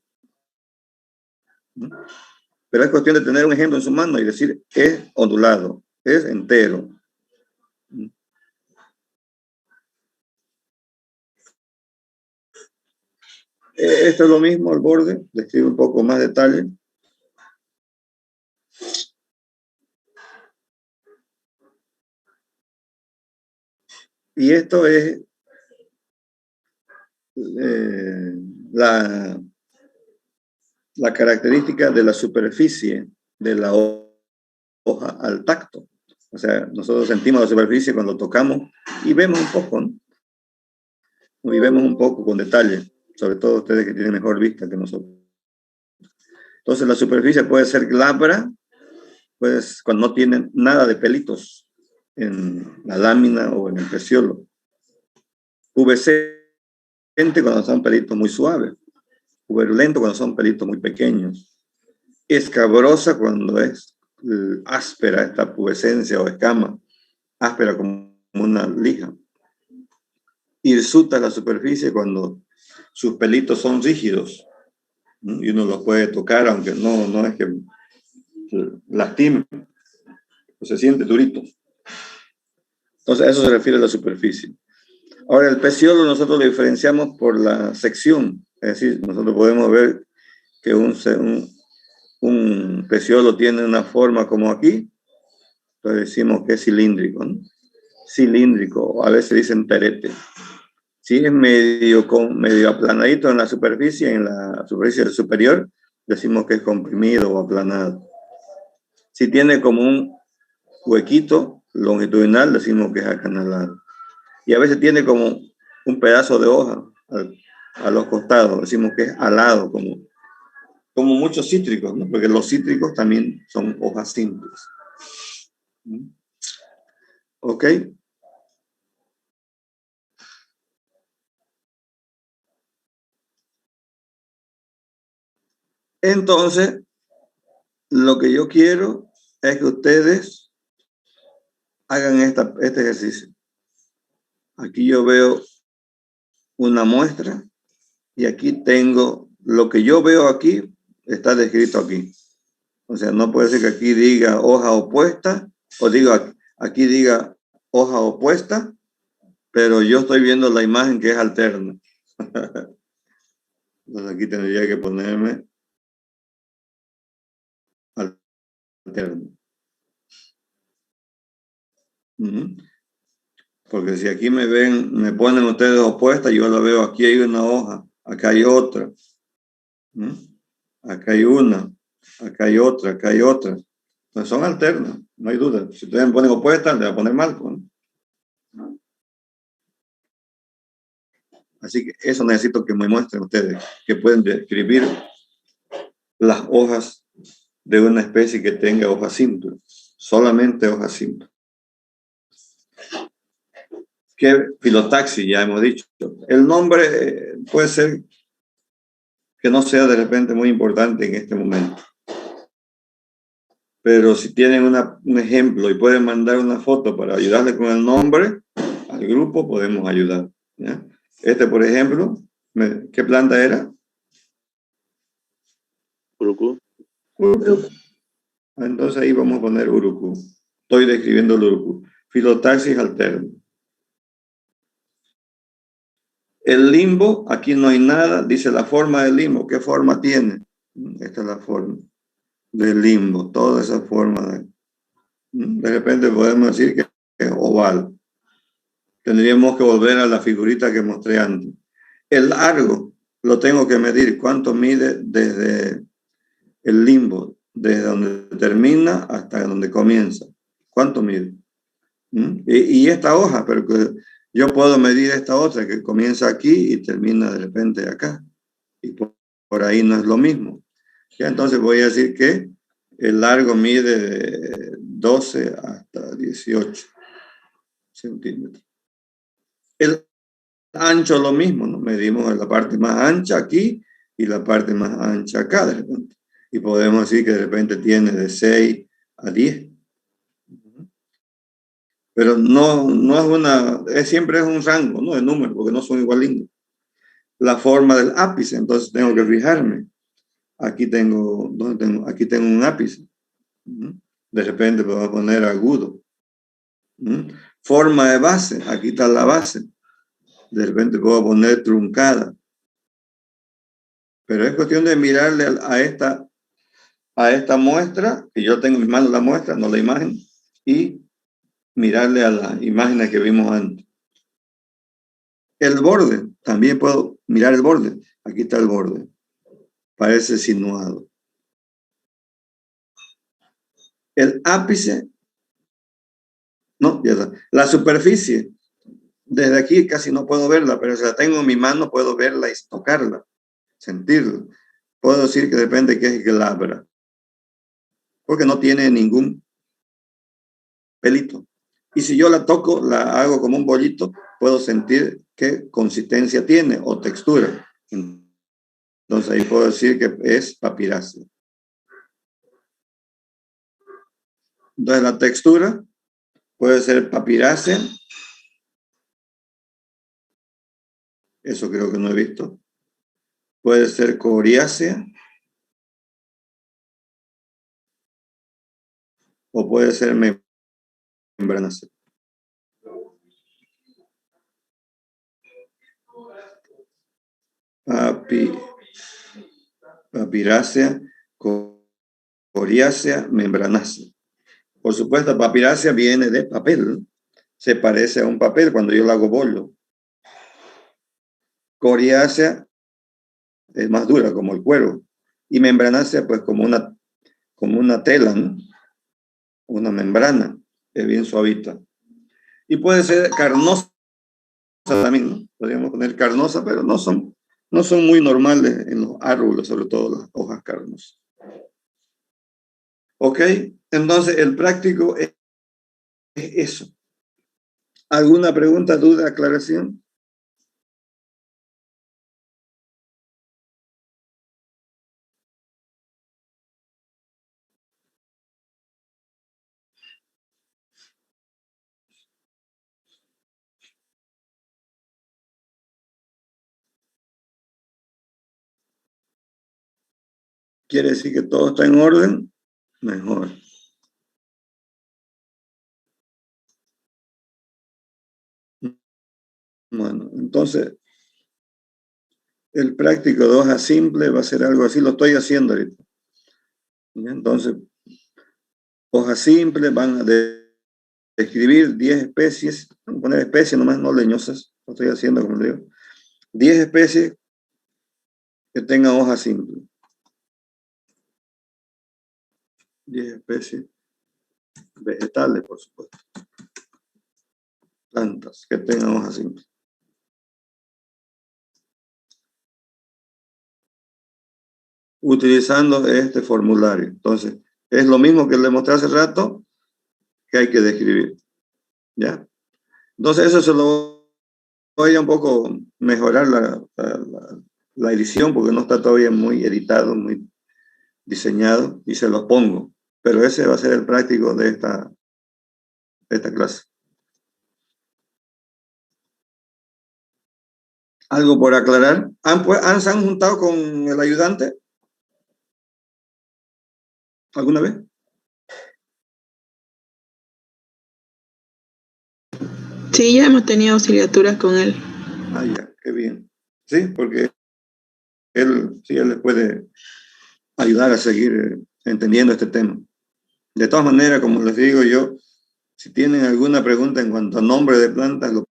Pero es cuestión de tener un ejemplo en su mano y decir, es ondulado, es entero. Esto es lo mismo, el borde, describe un poco más detalle. Y esto es la característica de la superficie de la hoja al tacto. O sea, nosotros sentimos la superficie cuando tocamos y vemos un poco, ¿no? Y vemos un poco con detalle, sobre todo ustedes que tienen mejor vista que nosotros. Entonces la superficie puede ser glabra, pues cuando no tiene nada de pelitos en la lámina o en el peciolo. Pubescente cuando son pelitos muy suaves. Purulento cuando son pelitos muy pequeños. Escabrosa cuando es áspera esta pubescencia o escama, áspera como una lija. Hirsuta la superficie cuando sus pelitos son rígidos, ¿no? Y uno los puede tocar, aunque no es que lastime, o se siente durito. Entonces, a eso se refiere a la superficie. Ahora, el peciolo nosotros lo diferenciamos por la sección, es decir, nosotros podemos ver que un peciolo tiene una forma como aquí, entonces decimos que es cilíndrico, ¿no? Cilíndrico, a veces dicen terete. Si es medio aplanadito en la superficie superior, decimos que es comprimido o aplanado. Si tiene como un huequito longitudinal, decimos que es acanalado. Y a veces tiene como un pedazo de hoja a los costados, decimos que es alado, como muchos cítricos, ¿no? Porque los cítricos también son hojas simples. ¿Ok? Entonces, lo que yo quiero es que ustedes hagan este ejercicio. Aquí yo veo una muestra y aquí tengo lo que yo veo aquí, está descrito aquí. O sea, no puede ser que aquí diga hoja opuesta o aquí diga hoja opuesta, pero yo estoy viendo la imagen que es alterna. Entonces aquí tendría que ponerme alterno. Porque si aquí me ponen ustedes opuestas, yo la veo, aquí hay una hoja, acá hay otra. Acá hay una, acá hay otra, acá hay otra. Entonces son alternas, no hay duda. Si ustedes me ponen opuestas, le va a poner mal, ¿no? Así que eso necesito que me muestren ustedes, que pueden describir las hojas de una especie que tenga hojas simples, solamente hojas simples. ¿Qué filotaxis? Ya hemos dicho. El nombre puede ser que no sea de repente muy importante en este momento. Pero si tienen un ejemplo y pueden mandar una foto para ayudarle con el nombre, al grupo podemos ayudar, ¿ya? Este, por ejemplo, ¿qué planta era? Urucú. Urucú. Entonces ahí vamos a poner urucú. Estoy describiendo el urucú. Filotaxis alterno. El limbo, aquí no hay nada. Dice la forma del limbo. ¿Qué forma tiene? Esta es la forma del limbo. Toda esa forma. De repente podemos decir que es oval. Tendríamos que volver a la figurita que mostré antes. El largo lo tengo que medir. ¿Cuánto mide desde el limbo? Desde donde termina hasta donde comienza. ¿Cuánto mide? Y esta hoja, pero que yo puedo medir esta otra que comienza aquí y termina de repente acá. Y por ahí no es lo mismo. Ya, entonces voy a decir que el largo mide de 12 hasta 18 centímetros. El ancho lo mismo, ¿no? Medimos la parte más ancha aquí y la parte más ancha acá de repente. Y podemos decir que de repente tiene de 6 a 10. Pero no es siempre es un rango, ¿no? De números, porque no son igualitos. La forma del ápice, entonces tengo que fijarme. Aquí tengo un ápice. De repente puedo poner agudo. Forma de base, aquí está la base. De repente puedo poner truncada. Pero es cuestión de mirarle a esta muestra, que yo tengo en mis manos la muestra, no la imagen, y mirarle a las imágenes que vimos antes. El borde, también puedo mirar el borde. Aquí está el borde. Parece sinuado. El ápice No, ya está. La superficie, desde aquí casi no puedo verla, pero si la tengo en mi mano puedo verla y tocarla, sentirla. Puedo decir que depende que es glabra, porque no tiene ningún pelito. Y si yo la toco, la hago como un bollito, puedo sentir qué consistencia tiene o textura. Entonces ahí puedo decir que es papirácea. Entonces la textura puede ser papirácea. Eso creo que no he visto. Puede ser coriácea. O puede ser membranácea. Papirácea, coriácea, membranácea. Por supuesto, papirácea viene de papel. Se parece a un papel cuando yo lo hago bollo. Coriácea es más dura, como el cuero. Y membranácea, pues como una tela, ¿no? Una membrana, es bien suavita. Y puede ser carnosa también, ¿no? Podríamos poner carnosa, pero no son muy normales en los árboles, sobre todo las hojas carnosas. ¿Ok? Entonces, el práctico es eso. ¿Alguna pregunta, duda, aclaración? ¿Quiere decir que todo está en orden? Mejor. Bueno, entonces, el práctico de hoja simple va a ser algo así, lo estoy haciendo ahorita. Entonces, hoja simple van a describir 10 especies, voy a poner especies nomás, no leñosas, lo estoy haciendo como le digo. 10 especies que tengan hoja simple. 10 especies vegetales, por supuesto. Plantas que tengan hoja simple. Utilizando este formulario. Entonces, es lo mismo que le mostré hace rato que hay que describir. ¿Ya? Entonces, eso se lo voy a un poco mejorar la edición porque no está todavía muy editado, muy diseñado y se lo pongo. Pero ese va a ser el práctico de esta clase. ¿Algo por aclarar? ¿Se han juntado con el ayudante? ¿Alguna vez? Sí, ya hemos tenido auxiliaturas con él. Ah, ya, qué bien. Sí, porque él les puede ayudar a seguir entendiendo este tema. De todas maneras, como les digo yo, si tienen alguna pregunta en cuanto a nombre de plantas, lo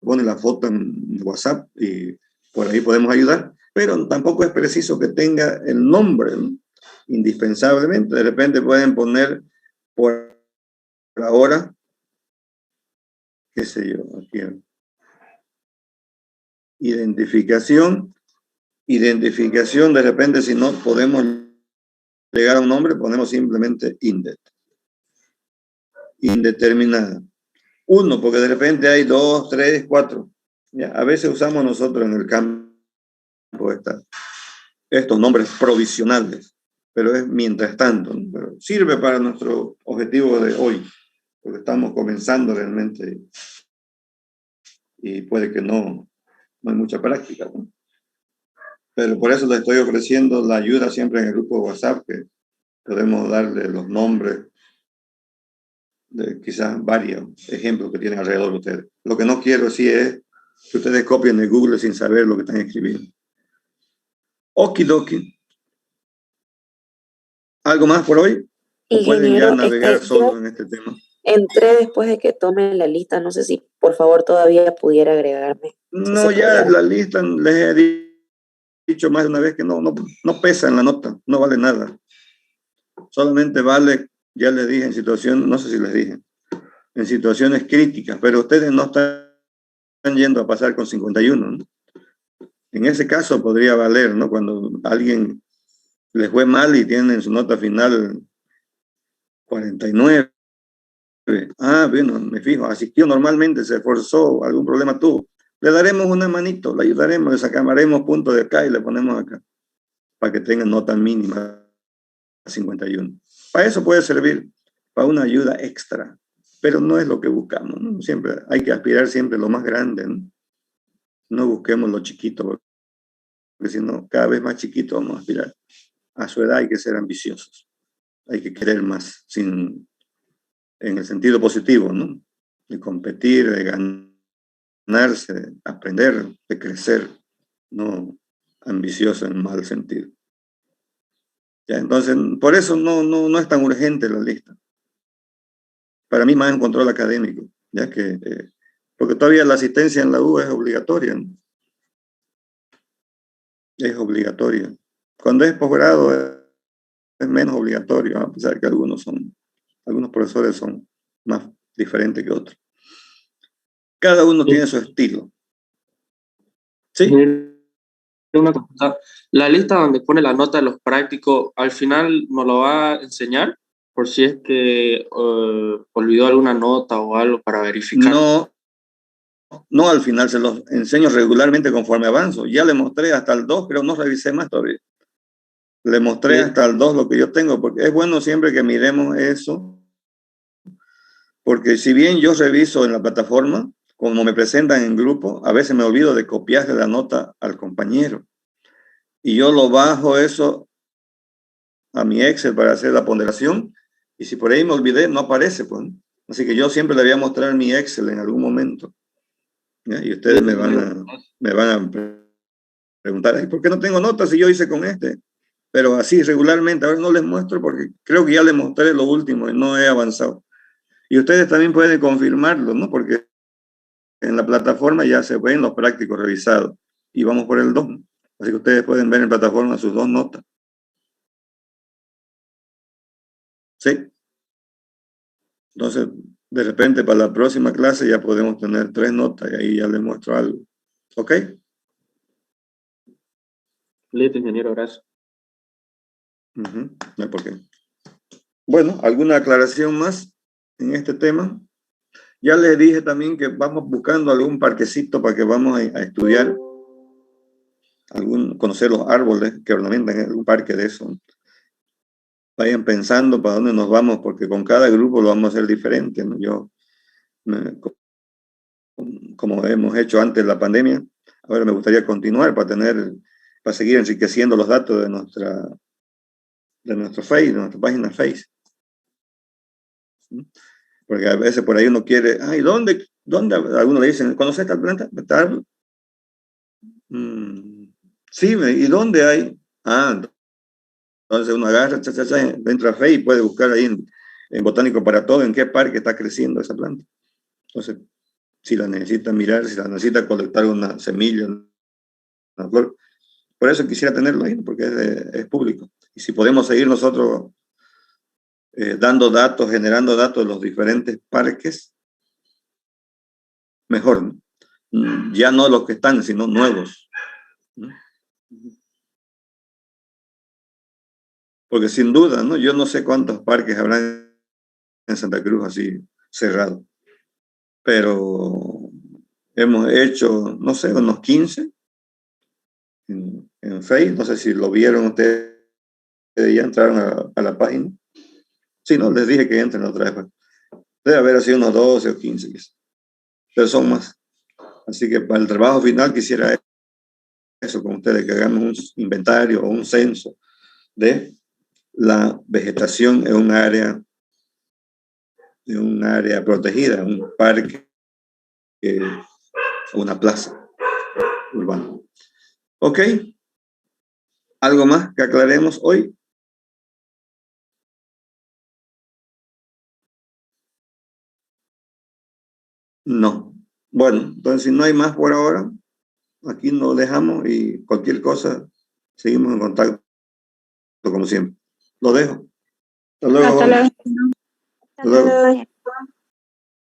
pone la foto en WhatsApp y por ahí podemos ayudar. Pero tampoco es preciso que tenga el nombre, ¿no? Indispensablemente. De repente pueden poner por ahora, qué sé yo, aquí. Identificación, de repente si no podemos llegar a un nombre, ponemos simplemente indeterminada. 1, porque de repente hay 2, 3, 4. ¿Ya? A veces usamos nosotros en el campo estos nombres provisionales, pero es mientras tanto, ¿no? Pero sirve para nuestro objetivo de hoy, porque estamos comenzando realmente y puede que no hay mucha práctica, ¿no? Pero por eso les estoy ofreciendo la ayuda siempre en el grupo de WhatsApp, que podemos darle los nombres de quizás varios ejemplos que tienen alrededor de ustedes. Lo que no quiero sí es que ustedes copien de Google sin saber lo que están escribiendo. Okidoki. ¿Algo más por hoy? ¿O pueden ya navegar solo en este tema? Entré después de que tome la lista. No sé si por favor todavía pudiera agregarme. No, ya la lista les he dicho más de una vez que no pesa en la nota, no vale nada. Solamente vale, ya les dije en situación, no sé si les dije, en situaciones críticas, pero ustedes no están yendo a pasar con 51, ¿no? En ese caso podría valer, ¿no? Cuando alguien les fue mal y tienen su nota final 49. Ah, bueno, me fijo, asistió normalmente, se esforzó, algún problema tuvo. Le daremos una manito, le ayudaremos, le sacaremos puntos de acá y le ponemos acá, para que tengan nota mínima 51. Para eso puede servir, para una ayuda extra, pero no es lo que buscamos, ¿no? Siempre hay que aspirar siempre lo más grande, ¿no? No busquemos lo chiquito, porque si no, cada vez más chiquito vamos a aspirar. A su edad hay que ser ambiciosos, hay que querer más, en el sentido positivo, ¿no? De competir, de ganarse, de aprender, de crecer, no ambicioso en mal sentido. Ya, entonces, por eso no es tan urgente la lista. Para mí más un control académico, ya que, porque todavía la asistencia en la U es obligatoria, ¿no? Es obligatoria. Cuando es posgrado es menos obligatorio, a pesar que algunos profesores son más diferentes que otros. Cada uno tiene su estilo. ¿Sí? Una cosa. La lista donde pone la nota de los prácticos, al final nos lo va a enseñar por si es que olvidó alguna nota o algo para verificar. No, al final se los enseño regularmente conforme avanzo. Ya le mostré hasta el 2, pero no revisé más todavía. Le mostré hasta el 2 lo que yo tengo, porque es bueno siempre que miremos eso, porque si bien yo reviso en la plataforma, como me presentan en grupo, a veces me olvido de copiarle la nota al compañero. Y yo lo bajo eso a mi Excel para hacer la ponderación, y si por ahí me olvidé, no aparece, pues. Así que yo siempre le voy a mostrar mi Excel en algún momento. ¿Ya? Y ustedes me van a preguntar, ¿por qué no tengo notas si yo hice con este? Pero así regularmente, ahora no les muestro porque creo que ya les mostré lo último y no he avanzado. Y ustedes también pueden confirmarlo, ¿no? Porque en la plataforma ya se ven los prácticos revisados y vamos por el 2. Así que ustedes pueden ver en plataforma sus 2 notas. ¿Sí? Entonces, de repente para la próxima clase ya podemos tener 3 notas y ahí ya les muestro algo. ¿Ok? Listo, ingeniero, gracias. No hay por qué. Bueno, ¿alguna aclaración más en este tema? Ya les dije también que vamos buscando algún parquecito para que vamos a estudiar, conocer los árboles que ornamentan algún parque de eso. Vayan pensando para dónde nos vamos, porque con cada grupo lo vamos a hacer diferente, ¿no? Como hemos hecho antes de la pandemia, ahora me gustaría continuar para seguir enriqueciendo los datos de nuestro Face, de nuestra página Face. Porque a veces por ahí uno quiere, ay, ¿dónde? Algunos le dicen, ¿conoces esta planta? ¿Esta árbol? Sí, ¿y dónde hay? Entonces uno agarra, entra a Face y puede buscar ahí en Botánico para Todo en qué parque está creciendo esa planta. Entonces, si la necesita mirar, si la necesita colectar una semilla, una flor. Por eso quisiera tenerlo ahí, porque es público. Y si podemos seguir nosotros dando datos, generando datos de los diferentes parques, mejor, ¿no? Ya no los que están, sino nuevos, ¿no? Porque sin duda, ¿no? Yo no sé cuántos parques habrán en Santa Cruz así cerrados, pero hemos hecho, no sé, unos 15 en Facebook. No sé si lo vieron ustedes, ya entraron a la página. Sí, no, les dije que entren otra vez. Debe haber sido unos 12 o 15, pero son más. Así que para el trabajo final quisiera eso con ustedes, que hagamos un inventario o un censo de la vegetación en un área protegida, un parque, una plaza urbana. ¿Ok? ¿Algo más que aclaremos hoy? No. Bueno, entonces si no hay más por ahora, aquí nos dejamos y cualquier cosa, seguimos en contacto como siempre. Lo dejo. Hasta luego. Hasta luego. Hasta luego.